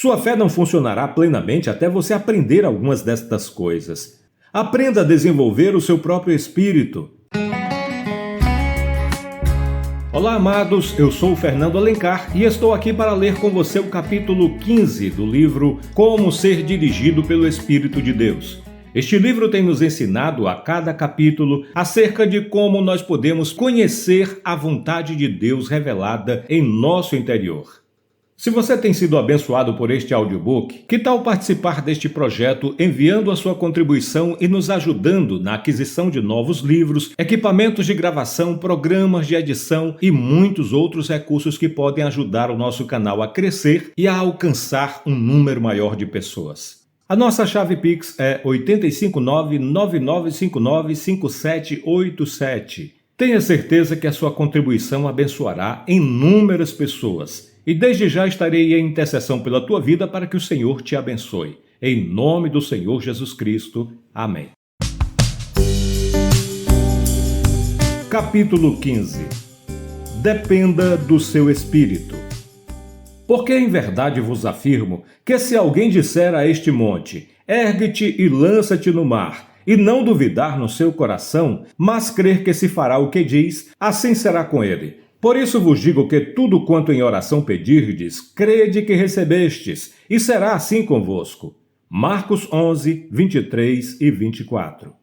Sua fé não funcionará plenamente até você aprender algumas destas coisas. Aprenda a desenvolver o seu próprio espírito. Olá, amados, eu sou o Fernando Alencar e estou aqui para ler com você o capítulo 15 do livro Como Ser Dirigido pelo Espírito de Deus. Este livro tem nos ensinado a cada capítulo acerca de como nós podemos conhecer a vontade de Deus revelada em nosso interior. Se você tem sido abençoado por este audiobook, que tal participar deste projeto enviando a sua contribuição e nos ajudando na aquisição de novos livros, equipamentos de gravação, programas de edição e muitos outros recursos que podem ajudar o nosso canal a crescer e a alcançar um número maior de pessoas. A nossa chave Pix é 859-9959-5787. Tenha certeza que a sua contribuição abençoará inúmeras pessoas. E desde já estarei em intercessão pela tua vida para que o Senhor te abençoe. Em nome do Senhor Jesus Cristo. Amém. Capítulo 15. Dependa do seu espírito. Porque em verdade vos afirmo que se alguém disser a este monte, ergue-te e lança-te no mar, e não duvidar no seu coração, mas crer que se fará o que diz, assim será com ele. Por isso vos digo que tudo quanto em oração pedirdes, crede que recebestes, e será assim convosco. Marcos 11, 23 e 24.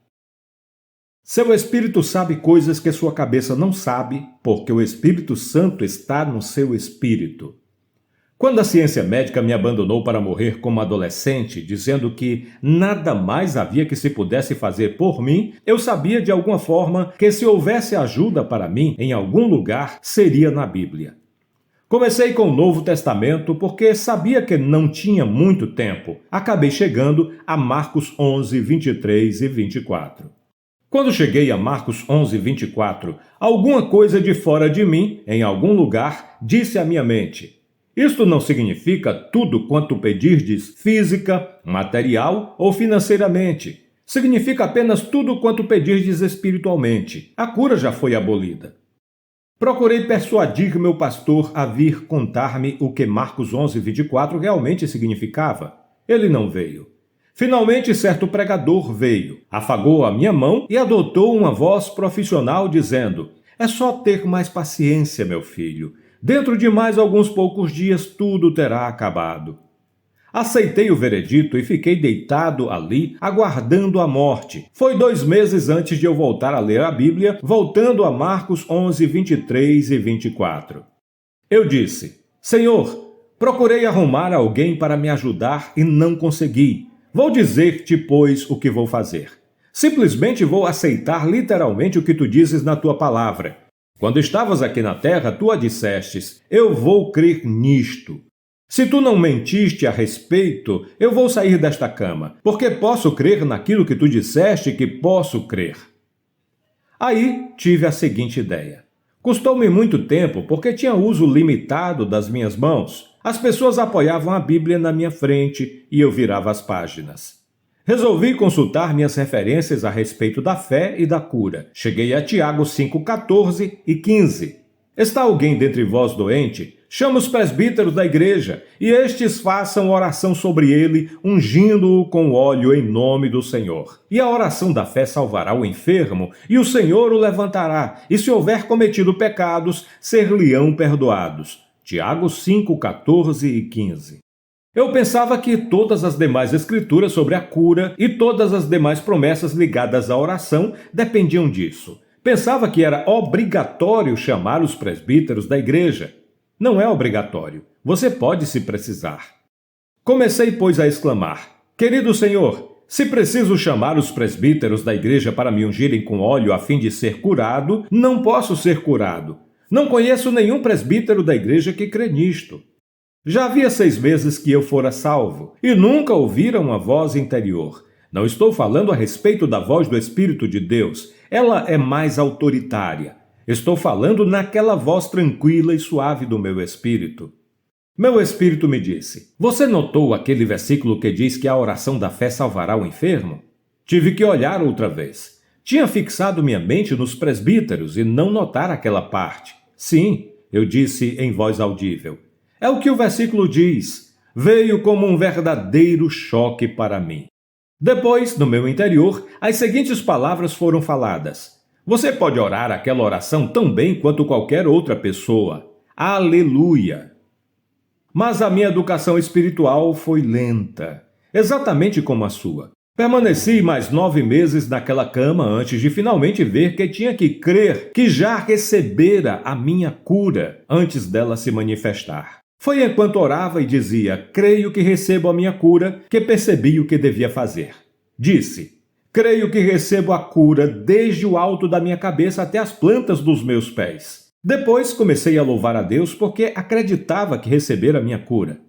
Seu espírito sabe coisas que sua cabeça não sabe, porque o Espírito Santo está no seu espírito. Quando a ciência médica me abandonou para morrer como adolescente, dizendo que nada mais havia que se pudesse fazer por mim, eu sabia de alguma forma que se houvesse ajuda para mim em algum lugar, seria na Bíblia. Comecei com o Novo Testamento porque sabia que não tinha muito tempo. Acabei chegando a Marcos 11, 23 e 24. Quando cheguei a Marcos 11, 24, alguma coisa de fora de mim, em algum lugar, disse à minha mente: isto não significa tudo quanto pedirdes física, material ou financeiramente. Significa apenas tudo quanto pedirdes espiritualmente. A cura já foi abolida. Procurei persuadir meu pastor a vir contar-me o que Marcos 11, 24 realmente significava. Ele não veio. Finalmente, certo pregador veio, afagou a minha mão e adotou uma voz profissional dizendo: é só ter mais paciência, meu filho. Dentro de mais alguns poucos dias tudo terá acabado. Aceitei o veredito e fiquei deitado ali, aguardando a morte. Foi 2 meses antes de eu voltar a ler a Bíblia, voltando a Marcos 11, 23 e 24. Eu disse: Senhor, procurei arrumar alguém para me ajudar e não consegui. Vou dizer-te, pois, o que vou fazer. Simplesmente vou aceitar literalmente o que tu dizes na tua palavra. Quando estavas aqui na terra, tu a dissestes: eu vou crer nisto. Se tu não mentiste a respeito, eu vou sair desta cama, porque posso crer naquilo que tu disseste que posso crer. Aí tive a seguinte ideia. Custou-me muito tempo, porque tinha uso limitado das minhas mãos. As pessoas apoiavam a Bíblia na minha frente e eu virava as páginas. Resolvi consultar minhas referências a respeito da fé e da cura. Cheguei a Tiago 5, 14 e 15. Está alguém dentre vós doente? Chama os presbíteros da igreja, e estes façam oração sobre ele, ungindo-o com óleo em nome do Senhor. E a oração da fé salvará o enfermo, e o Senhor o levantará, e se houver cometido pecados, ser-lhe-ão perdoados. Tiago 5, 14 e 15. Eu pensava que todas as demais escrituras sobre a cura e todas as demais promessas ligadas à oração dependiam disso. Pensava que era obrigatório chamar os presbíteros da igreja. Não é obrigatório. Você pode se precisar. Comecei, pois, a exclamar: Querido Senhor, se preciso chamar os presbíteros da igreja para me ungirem com óleo a fim de ser curado, não posso ser curado. Não conheço nenhum presbítero da igreja que crê nisto. Já havia 6 meses que eu fora salvo, e nunca ouvira uma voz interior. Não estou falando a respeito da voz do Espírito de Deus. Ela é mais autoritária. Estou falando naquela voz tranquila e suave do meu espírito. Meu espírito me disse: você notou aquele versículo que diz que a oração da fé salvará o enfermo? Tive que olhar outra vez. Tinha fixado minha mente nos presbíteros e não notar aquela parte. Sim, eu disse em voz audível. É o que o versículo diz. Veio como um verdadeiro choque para mim. Depois, no meu interior, as seguintes palavras foram faladas. Você pode orar aquela oração tão bem quanto qualquer outra pessoa. Aleluia! Mas a minha educação espiritual foi lenta, exatamente como a sua. Permaneci mais 9 meses naquela cama antes de finalmente ver que tinha que crer que já recebera a minha cura antes dela se manifestar. Foi enquanto orava e dizia, creio que recebo a minha cura, que percebi o que devia fazer. Disse, creio que recebo a cura desde o alto da minha cabeça até as plantas dos meus pés. Depois comecei a louvar a Deus porque acreditava que recebera a minha cura.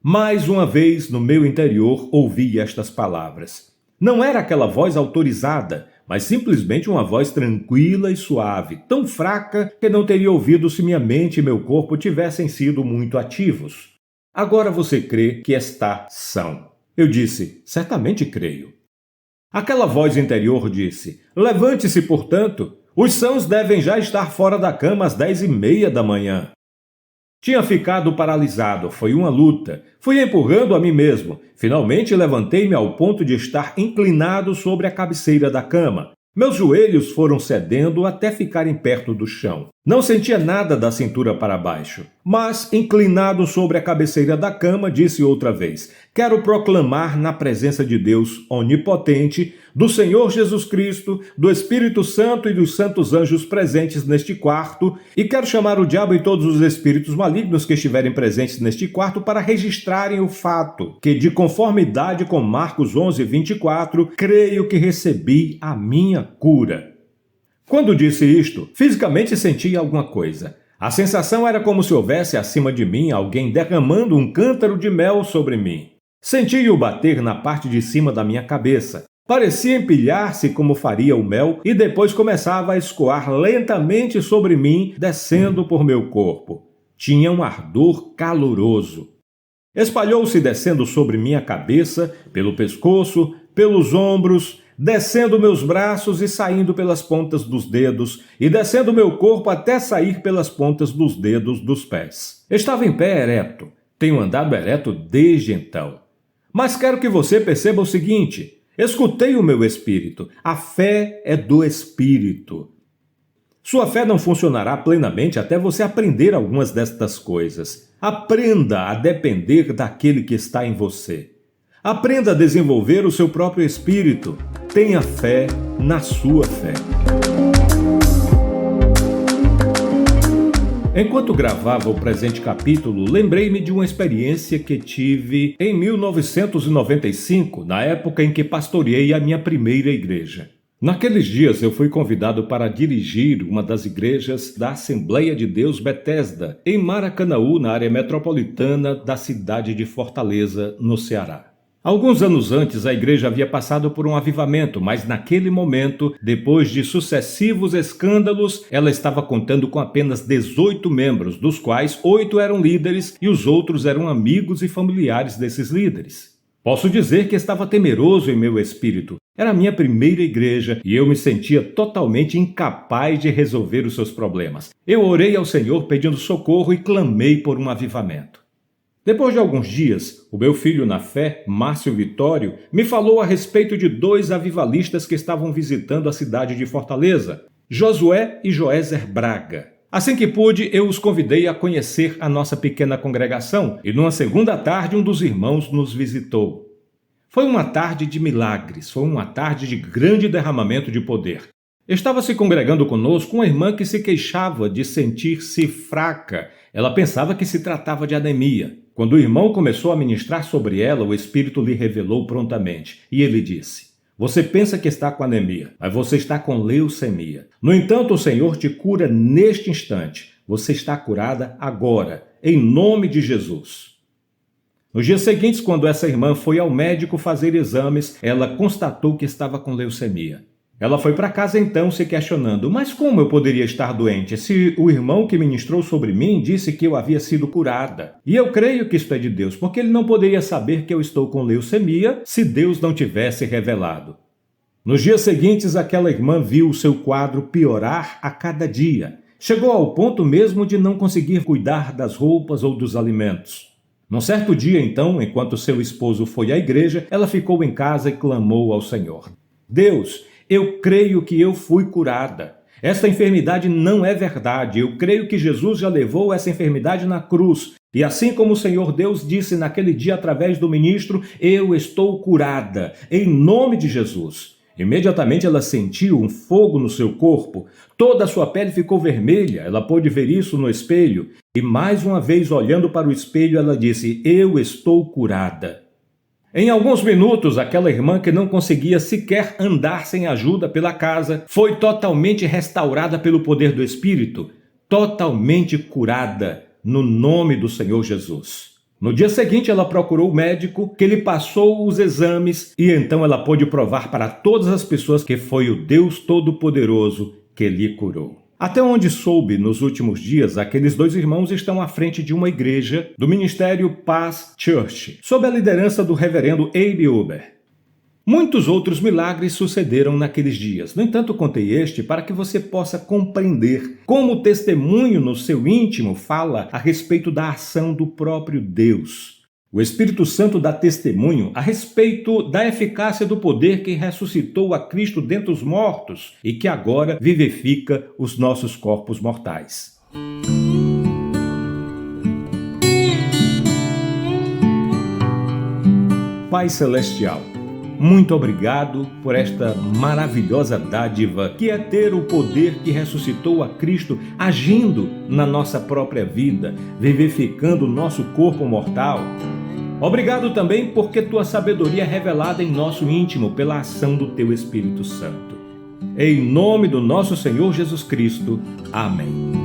Mais uma vez no meu interior ouvi estas palavras. Não era aquela voz autorizada, mas simplesmente uma voz tranquila e suave, tão fraca que não teria ouvido se minha mente e meu corpo tivessem sido muito ativos. Agora você crê que está são. Eu disse, certamente creio. Aquela voz interior disse, levante-se, portanto, os sãos devem já estar fora da cama às 10h30 da manhã. Tinha ficado paralisado, foi uma luta. Fui empurrando a mim mesmo. Finalmente levantei-me ao ponto de estar inclinado sobre a cabeceira da cama. Meus joelhos foram cedendo até ficarem perto do chão. Não sentia nada da cintura para baixo. Mas, inclinado sobre a cabeceira da cama, disse outra vez, quero proclamar na presença de Deus onipotente, do Senhor Jesus Cristo, do Espírito Santo e dos santos anjos presentes neste quarto, e quero chamar o diabo e todos os espíritos malignos que estiverem presentes neste quarto para registrarem o fato que, de conformidade com Marcos 11:24, creio que recebi a minha cura. Quando disse isto, fisicamente senti alguma coisa. A sensação era como se houvesse acima de mim alguém derramando um cântaro de mel sobre mim. Senti-o bater na parte de cima da minha cabeça. Parecia empilhar-se como faria o mel e depois começava a escoar lentamente sobre mim, descendo por meu corpo. Tinha um ardor caloroso. Espalhou-se descendo sobre minha cabeça, pelo pescoço, pelos ombros, descendo meus braços e saindo pelas pontas dos dedos, e descendo meu corpo até sair pelas pontas dos dedos dos pés. Estava em pé ereto. Tenho andado ereto desde então. Mas quero que você perceba o seguinte: escutei o meu espírito. A fé é do espírito. Sua fé não funcionará plenamente até você aprender algumas destas coisas. Aprenda a depender daquele que está em você. Aprenda a desenvolver o seu próprio espírito. Tenha fé na sua fé. Enquanto gravava o presente capítulo, lembrei-me de uma experiência que tive em 1995, na época em que pastoreei a minha primeira igreja. Naqueles dias eu fui convidado para dirigir uma das igrejas da Assembleia de Deus Betesda, em Maracanaú, na área metropolitana da cidade de Fortaleza, no Ceará. Alguns anos antes, a igreja havia passado por um avivamento, mas naquele momento, depois de sucessivos escândalos, ela estava contando com apenas 18 membros, dos quais 8 eram líderes e os outros eram amigos e familiares desses líderes. Posso dizer que estava temeroso em meu espírito. Era a minha primeira igreja e eu me sentia totalmente incapaz de resolver os seus problemas. Eu orei ao Senhor pedindo socorro e clamei por um avivamento. Depois de alguns dias, o meu filho na fé, Márcio Vitório, me falou a respeito de 2 avivalistas que estavam visitando a cidade de Fortaleza, Josué e Joézer Braga. Assim que pude, eu os convidei a conhecer a nossa pequena congregação e numa segunda tarde um dos irmãos nos visitou. Foi uma tarde de milagres, foi uma tarde de grande derramamento de poder. Estava se congregando conosco uma irmã que se queixava de sentir-se fraca. Ela pensava que se tratava de anemia. Quando o irmão começou a ministrar sobre ela, o Espírito lhe revelou prontamente. E ele disse, você pensa que está com anemia, mas você está com leucemia. No entanto, o Senhor te cura neste instante. Você está curada agora, em nome de Jesus. Nos dias seguintes, quando essa irmã foi ao médico fazer exames, ela constatou que estava com leucemia. Ela foi para casa então se questionando, mas como eu poderia estar doente se o irmão que ministrou sobre mim disse que eu havia sido curada? E eu creio que isto é de Deus, porque ele não poderia saber que eu estou com leucemia se Deus não tivesse revelado. Nos dias seguintes, aquela irmã viu o seu quadro piorar a cada dia. Chegou ao ponto mesmo de não conseguir cuidar das roupas ou dos alimentos. Num certo dia, então, enquanto seu esposo foi à igreja, ela ficou em casa e clamou ao Senhor: Deus, eu creio que eu fui curada. Esta enfermidade não é verdade. Eu creio que Jesus já levou essa enfermidade na cruz. E assim como o Senhor Deus disse naquele dia através do ministro, eu estou curada, em nome de Jesus. Imediatamente ela sentiu um fogo no seu corpo. Toda a sua pele ficou vermelha. Ela pôde ver isso no espelho. E mais uma vez, olhando para o espelho, ela disse: eu estou curada. Em alguns minutos, aquela irmã que não conseguia sequer andar sem ajuda pela casa, foi totalmente restaurada pelo poder do Espírito, totalmente curada, no nome do Senhor Jesus. No dia seguinte, ela procurou o médico, que lhe passou os exames, e então ela pôde provar para todas as pessoas que foi o Deus Todo-Poderoso que lhe curou. Até onde soube, nos últimos dias, aqueles dois irmãos estão à frente de uma igreja do Ministério Paz Church, sob a liderança do reverendo Abe Uber. Muitos outros milagres sucederam naqueles dias. No entanto, contei este para que você possa compreender como o testemunho no seu íntimo fala a respeito da ação do próprio Deus. O Espírito Santo dá testemunho a respeito da eficácia do poder que ressuscitou a Cristo dentre os mortos e que agora vivifica os nossos corpos mortais. Pai Celestial, muito obrigado por esta maravilhosa dádiva que é ter o poder que ressuscitou a Cristo agindo na nossa própria vida, vivificando o nosso corpo mortal. Obrigado também porque tua sabedoria é revelada em nosso íntimo pela ação do teu Espírito Santo. Em nome do nosso Senhor Jesus Cristo. Amém.